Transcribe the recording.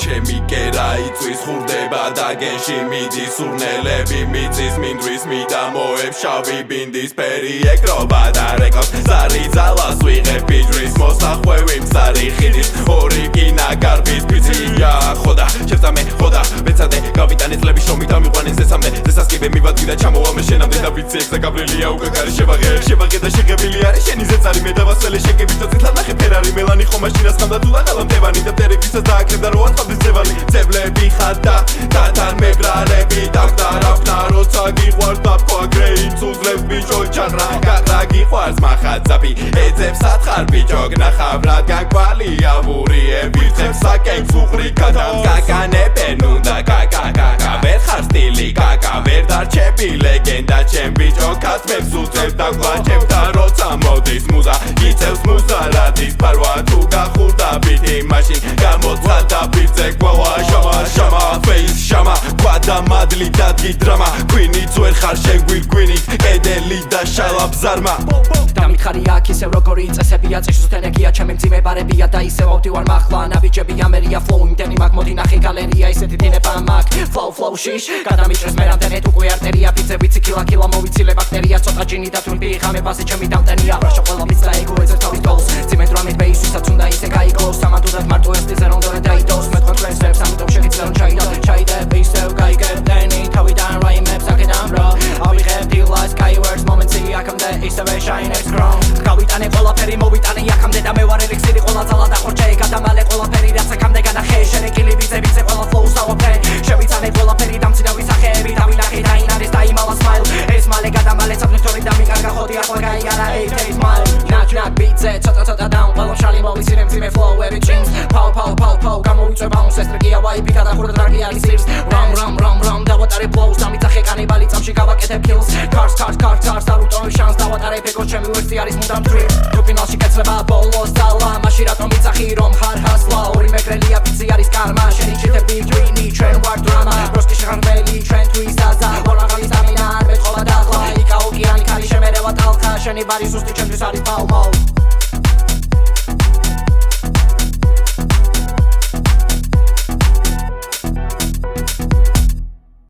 ჩემი კერა იწვის ხურდება და გენში მიდის სურნელები მიწის მინდვრის მიდამოებს შავი ბინდის ფერი ეკრობა და რეკავს ზარი ძალას ვიღებ ბიჯრის მოსახვევი მზარი ხიდის ორი კინა გარბის ბიცია ხოდა შევწამე ხოდა მეცადე გავიტანე წლების შრომი დამიყვანეს ზესამდე ზესასკიბე მივადგი და ჩამოვამე შენამდე და ვიცი ეგ გაბრილია უკვე კარი შევაღე და შეგებილი არის შენი ზეწარი მე დავასწელე შეგებით წითლად ნახე ფერარი მელანი ხო მაშინას გამდა თუ ლაღალა მტევანი და ტერებისაც დააკრებდა რო არ ხავდეს ძევალი ძებლები ხარ და თათან მებრალები დაგდარავნა როცა გიყვარს დაფქვა გრეინს უძლებს ბიჭო ჩაღრა გაღრა გიყვარს მახაცაფი ეძებს სათხარ ბიჭო გნახავ რადგან კვალი აბურიები ვცემს საკენს უყრი გადამგაგანებენ უნდა კაკაკაკა ვერ ხარ სტილი კაკა ვერ დარჩები ლეგენდა ჩემ ბიჭო კაცმებს უწევს და გვაჩებს და როცა მოდის მუზა იწევს მუზა რადის ფარვა თუ გახურდა ბიტი მაშინ გამოცხადა ბიძე გვალა შამა ფეის შამა გვადა მადლი დადგი დრამა გვინიც ვერ ხარ შენ გვირგვინით კედელი და შალაბ ზარმა დამითხარი აქ ისევ როგორი წესებია წიშუს ენერგია ჩემი მძიმე ბარებია და ისევ ავდივარ მახლა ნაბიჯები ამერია ფლოუ იმდენი მაგ მოდი ნახე გალერია ისეთი დინება მაგ ფლოუ შიშ გადამიჭრეს მე რამდენეთ უკვე არტერია ფიცე ვიცი კილა მოვიცილე ბაქტერია ცოტა ჯინი და თურბი ხამებასე ჩემი დამტენია ბრაშო ყველა მისცა ეგო ეძებს თავის გოლს ძიმედრამით ბეისვისაც უნდა ისე გაიგოს სამადურად მარტო ეს დიზერ უნდა დაიდოს მე თქვენ ტრენსებს ამიტომ შეგიძლიათ ჩაიდებ ისევ გაიგებდენი თავიდან რაიმებს აქედან რა ავიღებ დილა skyward მომენტი აქამდე ისევე shines crown გავიტანე ყველაფერი მოვიტანე აქამდე და მე ვარ ელიქსირი ყველა ძალა და ხორჩე გადამალე ყველაფერი რაც აქამდე განახე შენეკილი ბიცე ყველა flows დავაფრე შევიცანე ყველაფერი დამცი და ვისახები დავინახე და ინარეს და იმალა smile ეს მალე გადამალე საფნეთორი და მიკარგა ხოდი ახლა გაიგარა 8 mile knock ბიცე ცოტა down ყველა შალი მოვიცილე მძიმე flow every jeans pow გამოვიწვე bounce ეს ტრეკია ვაიპი გადახურდა დრაგი არის სირს ram დავატარე blows დამიწახე კანიბალი წამში გავაკეთებ kills cars არ უტოვებ შანს დავატარე ფეგოს ჩემი ვერსი არის მუდამ drip თუ ფინალში კეთლება ბოლოს ძალა მაშინ რატომ იცახი რომ ხარ ჰასლა ორი მეგრელია ფიცი არის კარმა შენი ჩიტები twini ჩვენ ვარ დრამა როსკი შეღარბელი ჩვენ თვისაზა ორაღალი სტამინა არ მეტყოლა და ახლა იქა ოკეანი ქარი შემერევა ტალხა შენი ბარი სუსტი ჩემთვის არის ბაუმაუ